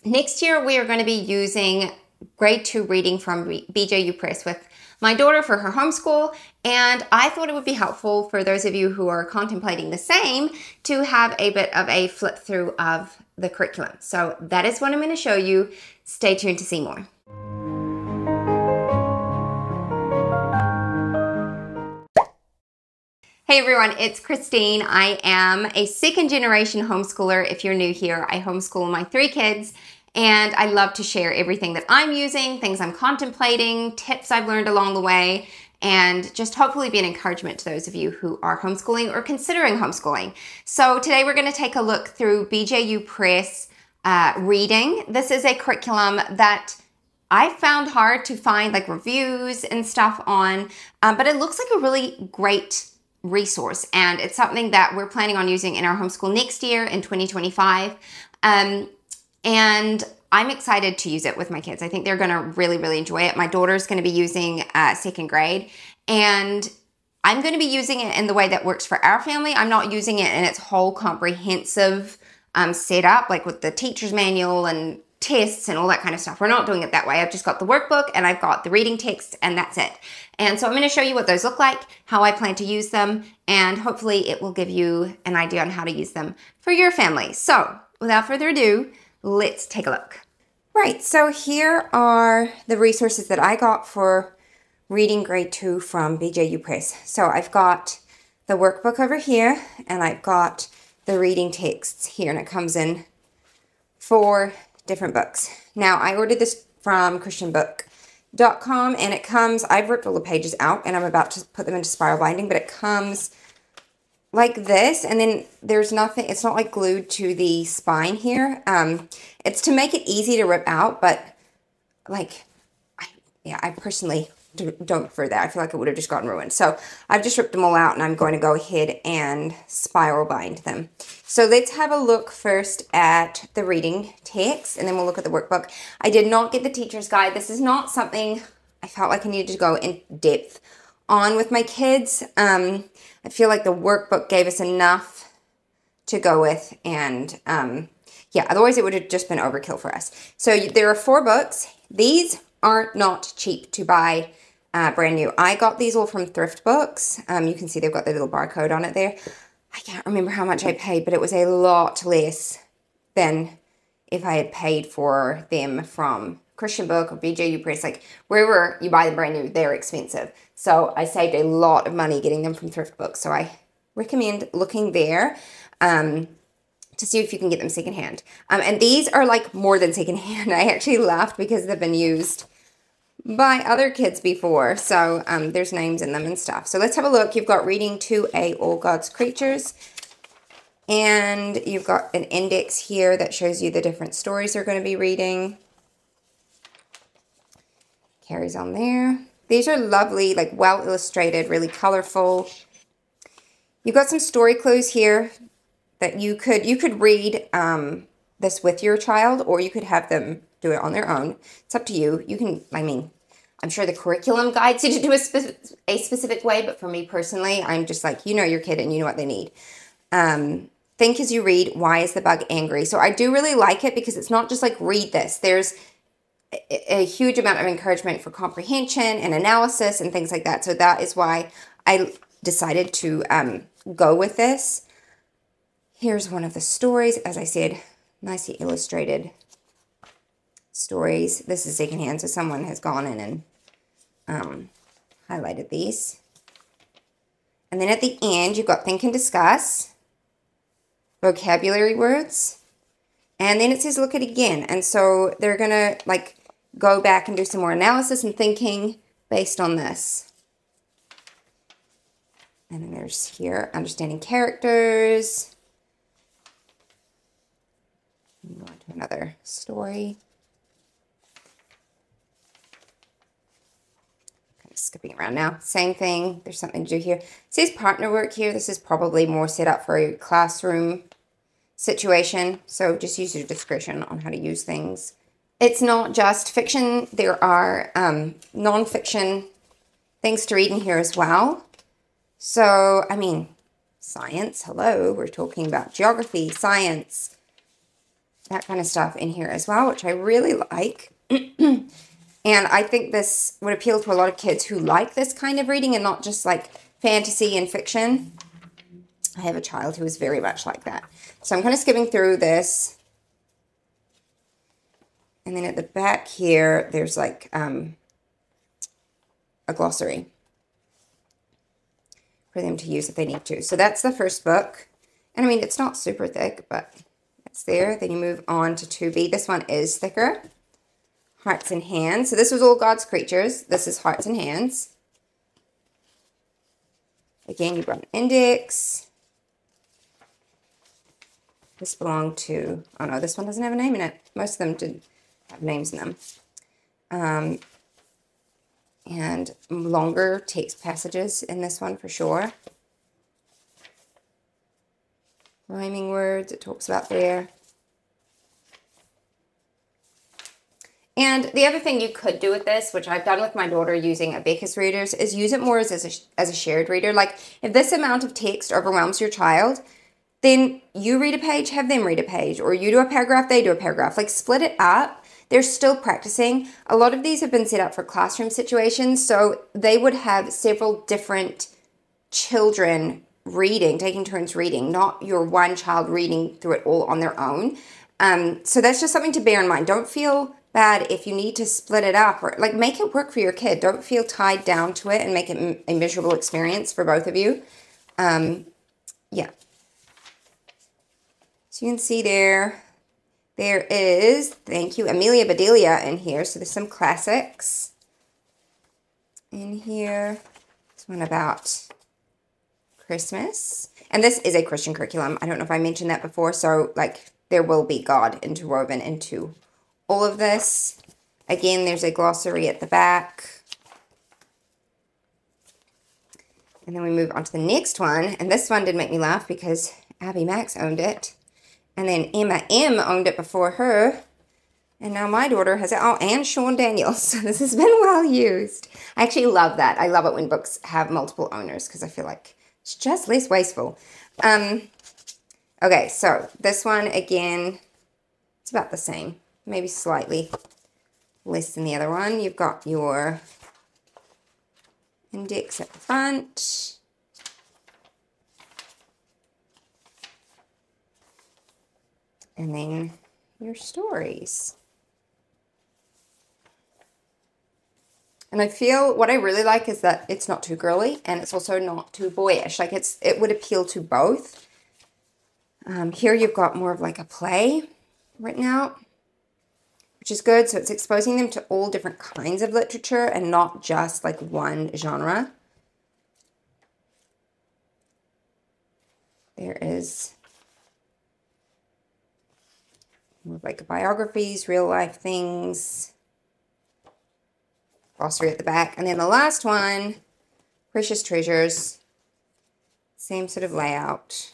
Next year, we are going to be using grade 2 reading from BJU Press with my daughter for her homeschool, and I thought it would be helpful for those of you who are contemplating the same to have a bit of a flip through of the curriculum. So that is what I'm going to show you. Stay tuned to see more. Hey everyone, it's Christine. I am a second generation homeschooler. If you're new here, I homeschool my 3 kids, and I love to share everything that I'm using, things I'm contemplating, tips I've learned along the way, and just hopefully be an encouragement to those of you who are homeschooling or considering homeschooling. So today we're going to take a look through BJU Press Reading. This is a curriculum that I found hard to find like reviews and stuff on, but it looks like a really great resource, and it's something that we're planning on using in our homeschool next year in 2025. And I'm excited to use it with my kids. I think they're going to really enjoy it. My daughter's going to be using second grade, and I'm going to be using it in the way that works for our family. I'm not using it in its whole comprehensive setup, like with the teacher's manual and tests and all that kind of stuff. We're not doing it that way. I've just got the workbook and I've got the reading text, and that's it. And so I'm going to show you what those look like, how I plan to use them, and hopefully it will give you an idea on how to use them for your family. So without further ado, let's take a look. Right, so here are the resources that I got for reading grade 2 from BJU Press. So I've got the workbook over here, and I've got the reading texts here, and it comes in 4 different books. Now, I ordered this from christianbook.com, and it comes, I've ripped all the pages out, and I'm about to put them into spiral binding, but it comes like this, and then there's nothing, it's not like glued to the spine here. It's to make it easy to rip out, but like, I personally don't prefer that. I feel like it would have just gotten ruined. So I've just ripped them all out, and I'm going to go ahead and spiral bind them. So let's have a look first at the reading text, and then we'll look at the workbook. I did not get the teacher's guide. This is not something I felt like I needed to go in depth on with my kids. I feel like the workbook gave us enough to go with, and yeah, otherwise it would have just been overkill for us. So there are 4 books. These are not cheap to buy brand new. I got these all from thrift books. You can see they've got the little barcode on it there. I can't remember how much I paid, but it was a lot less than if I had paid for them from Christian Book or BJU Press. Like wherever you buy them brand new, they're expensive. So I saved a lot of money getting them from thrift books. So I recommend looking there to see if you can get them secondhand. And these are like more than secondhand. I actually laughed because they've been used by other kids before. So there's names in them and stuff. So let's have a look. You've got Reading 2A, All God's Creatures. And you've got an index here that shows you the different stories they're going to be reading. Carries on there. These are lovely, like well illustrated, really colorful. You've got some story clues here that you could read this with your child, or you could have them do it on their own. It's up to you. You can, I mean, I'm sure the curriculum guides you to do a specific way, but for me personally, I'm just like, you know your kid and you know what they need. Think as you read, why is the bug angry? So I do really like it because it's not just like read this. There's a huge amount of encouragement for comprehension and analysis and things like that. So that is why I decided to go with this. Here's one of the stories. As I said, nicely illustrated stories. This is secondhand, so someone has gone in and highlighted these. And then at the end, you've got think and discuss, vocabulary words, and then it says look at it again. And so they're going to like go back and do some more analysis and thinking based on this. And then there's here, understanding characters. Move on to another story. Kind of skipping around now. Same thing. There's something to do here. It says partner work here. This is probably more set up for a classroom situation. So just use your discretion on how to use things. It's not just fiction. There are non-fiction things to read in here as well. So, I mean, science, hello. We're talking about geography, science, that kind of stuff in here as well, which I really like. And I think this would appeal to a lot of kids who like this kind of reading and not just like fantasy and fiction. I have a child who is very much like that. So I'm kind of skipping through this. And then at the back here, there's like a glossary for them to use if they need to. So that's the first book. And I mean, it's not super thick, but it's there. Then you move on to 2B. This one is thicker. Hearts and Hands. So this was all God's creatures. This is Hearts and Hands. Again, you've got an index. This belonged to, oh no, this one doesn't have a name in it. Most of them did have names in them. And longer text passages in this one for sure. Rhyming words it talks about there. And the other thing you could do with this, which I've done with my daughter using Abacus readers, is use it more as a shared reader. Like if this amount of text overwhelms your child, then you read a page, have them read a page, or you do a paragraph, they do a paragraph. Like split it up. They're still practicing. A lot of these have been set up for classroom situations, so they would have several different children reading, taking turns reading, not your one child reading through it all on their own. So that's just something to bear in mind. Don't feel bad if you need to split it up, or like make it work for your kid. Don't feel tied down to it and make it a miserable experience for both of you. Yeah. So you can see there is, thank you, Amelia Bedelia in here. So there's some classics in here. This one about Christmas. And this is a Christian curriculum. I don't know if I mentioned that before. So like there will be God interwoven into all of this. Again, there's a glossary at the back. And then we move on to the next one. And this one did make me laugh because Abby Max owned it. And then Emma M owned it before her. And now my daughter has it. Oh, and Sean Daniels. So this has been well used. I actually love that. I love it when books have multiple owners because I feel like it's just less wasteful. Okay, so this one, again, it's about the same. Maybe slightly less than the other one. You've got your index at the front. And then your stories. And I feel what I really like is that it's not too girly and it's also not too boyish. Like it would appeal to both. Here you've got more of like a play written out, which is good. So it's exposing them to all different kinds of literature and not just like one genre. There is more like biographies, real life things, glossary at the back. And then the last one, Precious Treasures, same sort of layout.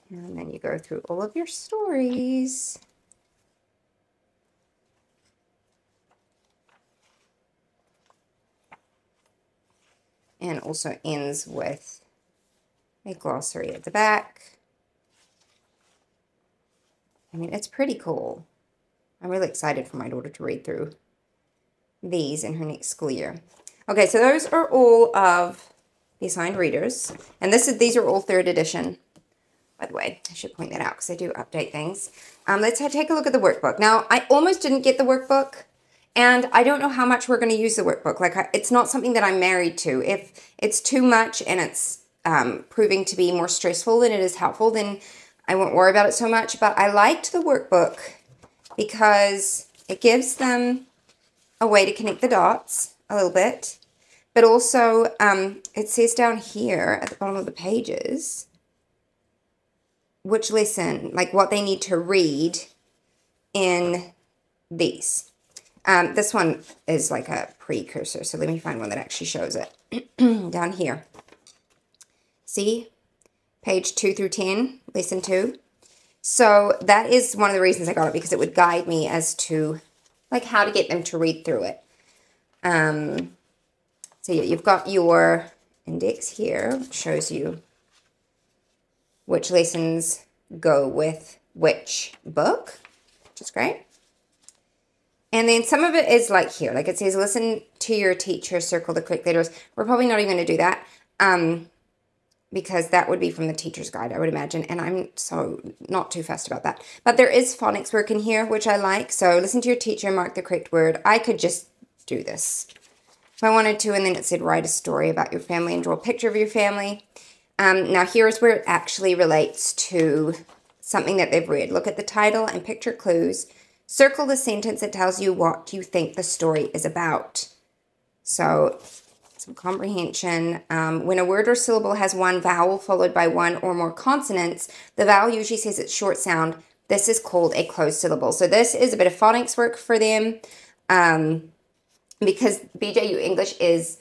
And then you go through all of your stories. And also ends with a glossary at the back. I mean, it's pretty cool. I'm really excited for my daughter to read through these in her next school year. Okay, so those are all of the assigned readers. And these are all 3rd edition. By the way, I should point that out because I do update things. Let's take a look at the workbook. Now, I almost didn't get the workbook, and I don't know how much we're going to use the workbook. Like, it's not something that I'm married to. If it's too much and it's proving to be more stressful than it is helpful, then I won't worry about it so much. But I liked the workbook because it gives them a way to connect the dots a little bit. But also, it says down here at the bottom of the pages which lesson, like what they need to read in these. This one is like a precursor, so let me find one that actually shows it. Down here. See? Page 2 through 10, lesson 2. So that is one of the reasons I got it, because it would guide me as to like how to get them to read through it. So yeah, you've got your index here, which shows you which lessons go with which book, which is great. And then some of it is like here, like it says, listen to your teacher, circle the correct letters. We're probably not even going to do that because that would be from the teacher's guide, I would imagine. And I'm so not too fussed about that. But there is phonics work in here, which I like. So listen to your teacher, mark the correct word. I could just do this if I wanted to. And then it said, write a story about your family and draw a picture of your family. Now here's where it actually relates to something that they've read. Look at the title and picture clues. Circle the sentence that tells you what you think the story is about. So, some comprehension. When a word or syllable has one vowel followed by one or more consonants, the vowel usually says its short sound. This is called a closed syllable. So this is a bit of phonics work for them because BJU English is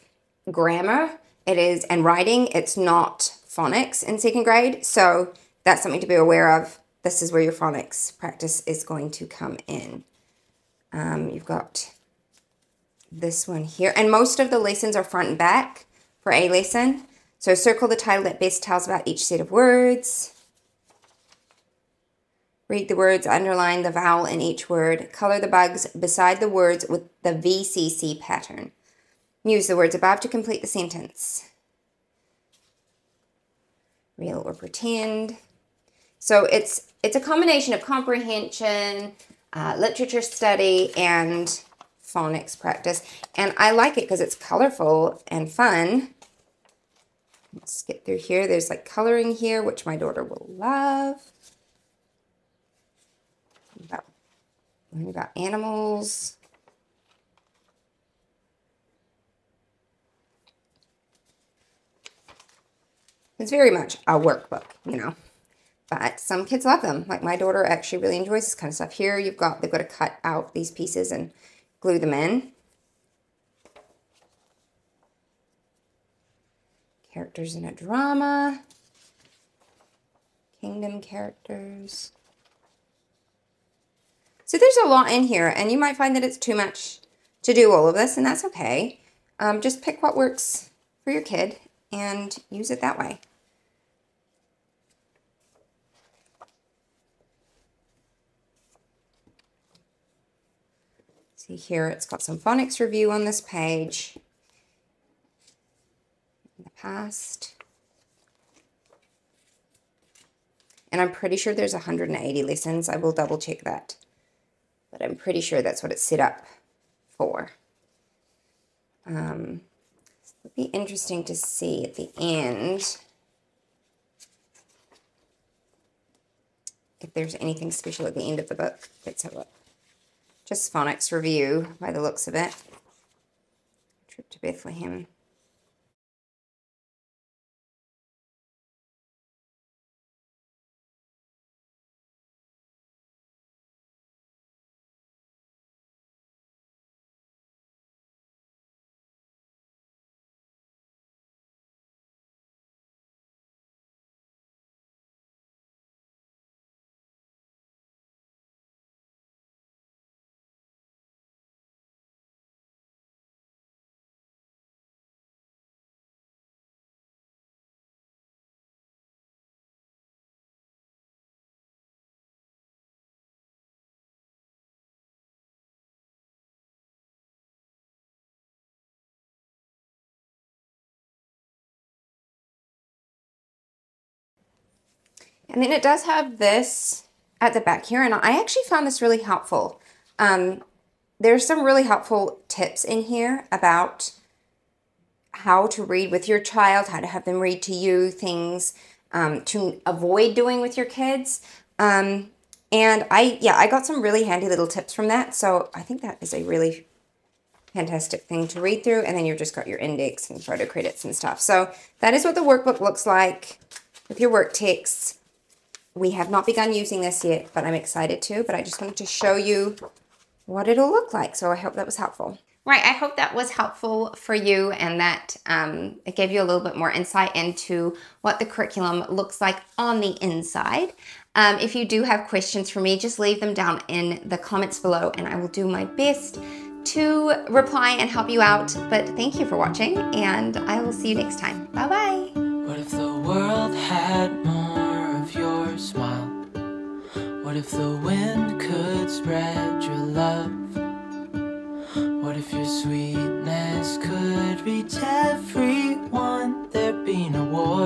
grammar. It is, and writing. It's not phonics in second grade. So that's something to be aware of. This is where your phonics practice is going to come in. You've got this one here. And most of the lessons are front and back for a lesson. So circle the title that best tells about each set of words. Read the words, underline the vowel in each word. Color the bugs beside the words with the VCC pattern. Use the words above to complete the sentence. Real or pretend. So it's a combination of comprehension, literature study, and phonics practice. And I like it because it's colorful and fun. Let's get through here. There's like coloring here, which my daughter will love. Learning about animals. It's very much a workbook, you know. But some kids love them. Like my daughter actually really enjoys this kind of stuff. Here they've got to cut out these pieces and glue them in. Characters in a drama. Kingdom characters. So there's a lot in here, and you might find that it's too much to do all of this, and that's okay. Just pick what works for your kid and use it that way. See here, it's got some phonics review on this page. In the past. And I'm pretty sure there's 180 lessons. I will double check that. But I'm pretty sure that's what it's set up for. It'll be interesting to see at the end if there's anything special at the end of the book. Let's have a look. Just phonics review by the looks of it. Trip to Bethlehem. And then it does have this at the back here, and I actually found this really helpful. There's some really helpful tips in here about how to read with your child, how to have them read to you, things to avoid doing with your kids. And I got some really handy little tips from that, so I think that is a really fantastic thing to read through. And then you've just got your index and photo credits and stuff. So that is what the workbook looks like with your work texts. We have not begun using this yet, but I'm excited to. But I just wanted to show you what it'll look like. So I hope that was helpful. Right, I hope that was helpful for you and that it gave you a little bit more insight into what the curriculum looks like on the inside. If you do have questions for me, just leave them down in the comments below and I will do my best to reply and help you out. But thank you for watching, and I will see you next time. Bye-bye. What if the world had more of your smile? What if the wind could spread your love? What if your sweetness could reach everyone? There'd be no war.